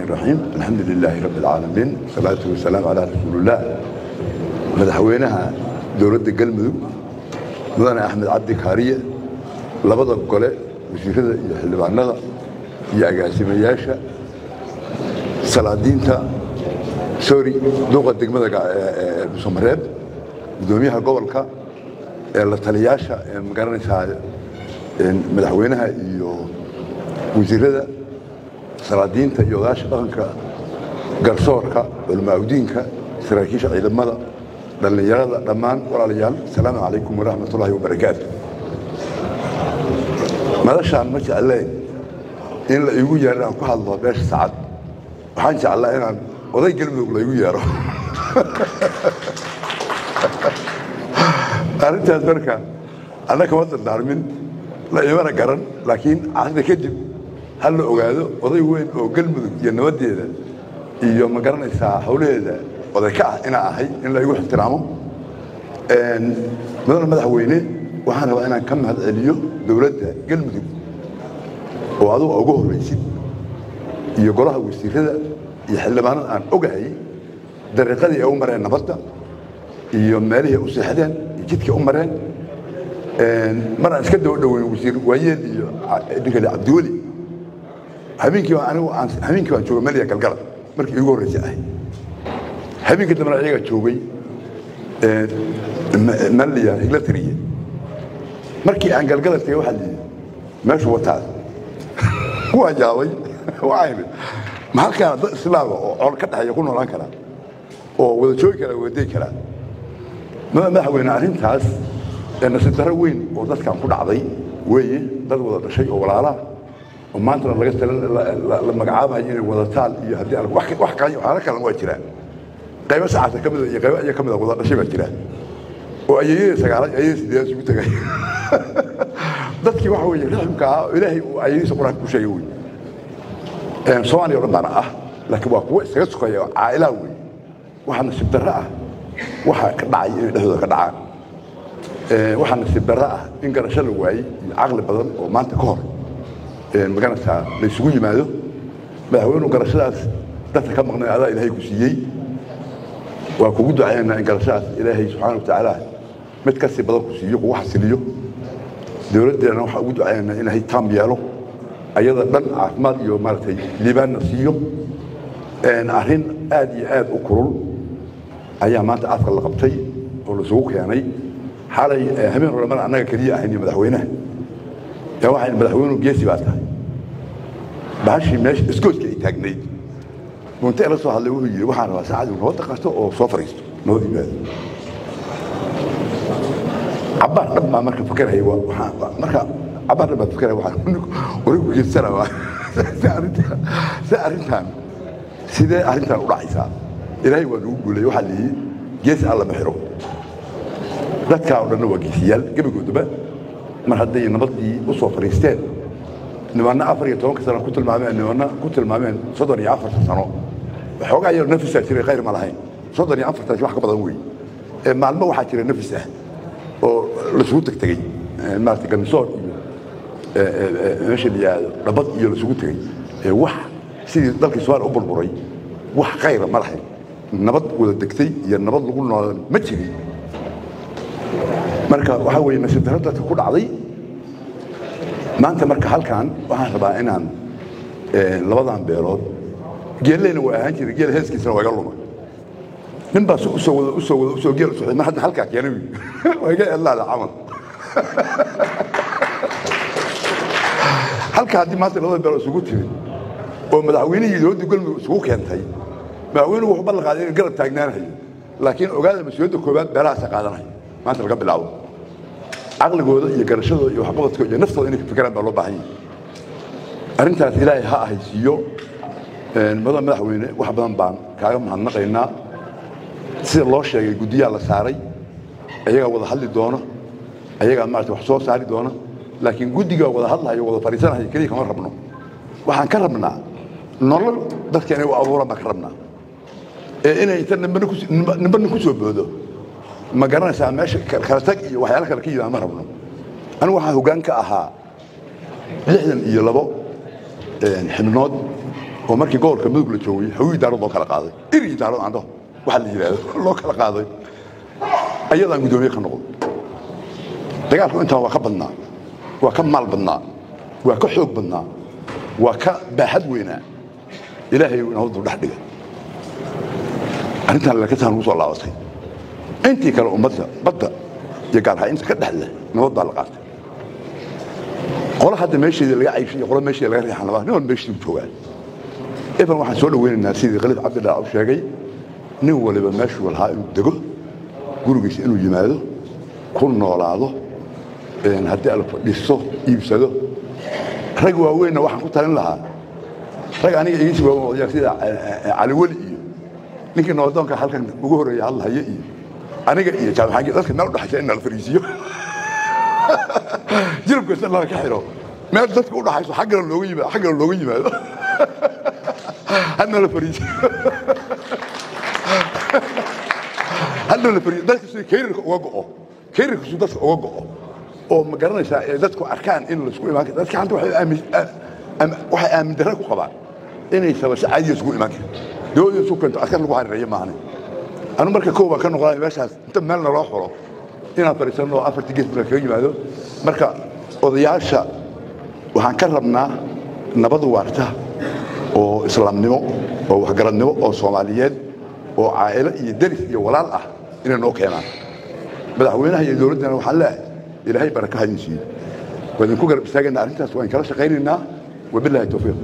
الرحيم الحمد لله رب العالمين والصلاة والسلام على رسول الله مدحوينها دولة القلمدو مدن أحمد عبد كارية لبض القلاء وشيخة يحلبعنها يأقاسم ياشا سلادينتا سوري دوغة دقمدك بسمراب بدوميها قولك لطلياشا مقارنة مدحوينها وزيرada salaadiinta iyo odaasha dhaqanka garsoorka culamaadiinka saraakiisha ciidamada dhalinyarada dhammaan walaalayaal salaamu calaykum waraxmatullaahi wabarakaatuh madashaan ma jecleen in la igu yeero aan ku hadlo beesha saacad waxaan jeclaa inaan oday galmudug la igu yeero arrintaas marka annaka ma dardaarmin la imana garan laakiin caadada kadib hal la ogaado oday weyn oo galmudug iyo nabadeeda iyo ma garanaysaa hawlaheeda oday ka ah inaa ahay in la igu ixtiraamo madaxweyne waxaan rabaa inaan ka mahad celiyo dowladda galmudug oo adigu ugu horreysid iyo golaha wasiirada iyo xildhibaanada aan ogahay dariiqadii ay u mareen nabadda iyo meelihii u seexdeen iyo jidkii u mareen maraan iska dhoweyn wasiir waayeel iyo ninkale cabdiweli habeenkii waan joogay meel galgala markii igu horreysay ahay habeenkii dambena iyaga joogay maliya higlatariye markii aan galgala tagay waxaa liiday meeshu wataas waa jaabay waa imid ma halkaana dad islaama oo col ka dhexeeya ku noolaan karaa oo wada joogi karaa wadaday karaa madaxweyne arrintaas nasiib darro weyn oo dadkan ku dhacday weeye dad wada dhashay oo walaalaha oo maantana la magacaabayo inay wadataan iyo haddii wax kale waa jiraan qaybo saacata ka mida iyo qaybo ayaa ka mida wada dhashay baa jiraan oo ayeeyada sagaalaad ayeeyada sideedaad isugu tagay dadkii waxa weeye riximka ah ilaahay uu ayeeyadiisa qur-aanka ku sheegay wey soomaaliya oo dhan baana ah laakiin waa kuwo iskaga sukaya oo caa'ilaa wey waxaa nasiib darro ah waxa ka dhacay inay dhexdooda ka dhacaan waxaa nasiib darro ah in garasho la waayey iyo caqli badan oo maanta ka hor maganaysaa la isugu yimaado madaxweynuhu garashadaas dadka ka maqnay adaa ilaahay ku siiyey waa kugu ducaynaa in garashadaas ilaahay subxaana watacaala mid kasii badan ku siiyo kugu xasiliyo dowladdeena waxaa ugu ducaynaa ilaahay taam yeelo ayada dhan caafimaad iyo maaragtay liibaanna siiyo arrin aad iyo aad u kulul ayaa maanta afka la qabtay oo laisugu keenay xalay habeen hore mar annaga keliya ahayn madaxweynaha yaa waxaan madaxweynuhu geesi baa tahay bahashii meesha iskoodka ay taagnayd munta la soo hadlay wuxuu yidhi waxaan rabaa saacad nabadda qasto oo soo fariisto nabad yimaado cabbaar dhab baa marka fakaraya marka cabbaar dhab baa fakaraya waxaan warigu geesanaa si arrintan sidee arrintan u dhacaysaa ilaahay waa nagu guulay waxaa lihi geesi alla ma xiro dadkaa oo dhanna waa geesiyaal gebigoodaba mar hadday nabadii u soo fariisteen nimanna 14 sano ku tilmaameen nimanna ku tilmaameen 34 sano waxoogaa yar nafis jiray khayr ma lahayn 34 wax ka badan weey maalmo waxaa jira nafis ah oo la soo tagtagay maartay gansoor iyo meesha liyaado nabad iyo la soo tagay wax sidii dalkii Soomaaliya u burburay wax khayr ma lahayn nabad wada degtay iyo nabad lagu noolaa ma jirin marka waxa weeye nasiib darro dadka ku dhacday maanta marka halkan waxaan rabaa inaan labadan beelood geelleena waa ahaan jiray geel heeskiisana waa iga lumay nin baa u soo geel socday mar hadda halkaa keenay waa iga eedlaada camal halkaa haddii maanta labada beelood isugu timid oo madaxweynihii dowladda galmudug isugu keentay madaxweynuhu wuxuu ballan qaaday inuu garab taagnaanayo laakiin ogaada mas-uuliyadda koowaad beelahaasa qaadanayo maanta laga bilaabo caqligooda iyo garashadooda iyo waxqabadkooda iyo naftooda inay ka fikiraan baa loo baahan yahay arrintaas ilaahay ha ahaysiiyo madaxweyne wax badan baan kaaga mahadnaqaynaa sida loo sheegay guddiyaa la saaray ayagaa wada hadli doona ayagaa maarata wax soo saari doona laakiin guddigaa wada hadlahayo wada fadhiisanahayo keliya kama rabno waxaan ka rabnaa nolol dadka inay u abuuraan baan ka rabnaa inay inta nimbana ku soo boodo ma garanaysaa meesha kala tag iyo waxyaalo kale ka yidaan ma rabno anigu waxaa hoggaan ka ahaa 62 xibnood ومركي قول كمدوق لجوي حوي دارو لو كلا قاداي إري دارو عنده waxa la yiraahdo loo kala qaaday ayadaan gudoomiye ka noqon dagaalku inta waa ka badnaa waa ka maal badnaa waa ka xoog badnaa waa ka baaxad weynaa ilaahay inuu dul dhax dhigay arintan la ka taan soo laabatay intii kale ummadda badda iyo gaarha inta ka dhaxla nabad baa la qaatay qolo hadda meeshii laga cayshay qolo meeshii laga riixan laba nin meeshii joogaan idan waxaan soo dhaweynaynaa sidii Khaliif Cabdillah uu sheegay nin waliba meeshuu lahaa inuu dego gurigiisa inuu yimaado ku noolaado haddii ala fadhiisto iibsado rag waaweyn waxaan ku talin lahaa rag aniga iga soo sida cali wali iyo ninkii noodoonka halkan ugu horeeyay hadlaya iyo aniga iyo jaamacaanka dadka meel u dhaxaysa in la fariisiyo jirabkiisa la ka xiro meel dadka u dhaxayso xagga looga yimaado hadna la fariisiyo hadda la fariid dadka si keerirka uga go'o keerirka si dadka uga go'o oo ma garanaysaa dadku arkaan in la isku imaan dadka xanta waxay aamin darro ku qabaan inay sabab caadi isku imaan karaan dawladda isku keento askar lagu xariireeyo maahan anu marka kooban ka noqday meeshaas inta meel la loo xoro inaan fariisano afartii gees baa kaga yimaado marka odayaasha waxaan ka rabnaa nabad waarta oo islaamnimo oo waxgaradnimo oo Soomaaliyeed oo caa'ilo iyo daris iyo walaal ah inay noo keenaan madaxweynaha iyo dawladana waxaan leeyahay ilaahay baraka hadin siiyo wadin ku garab istaagana arrintaas waan kala shaqeynaynaa wabillahi tawfiiq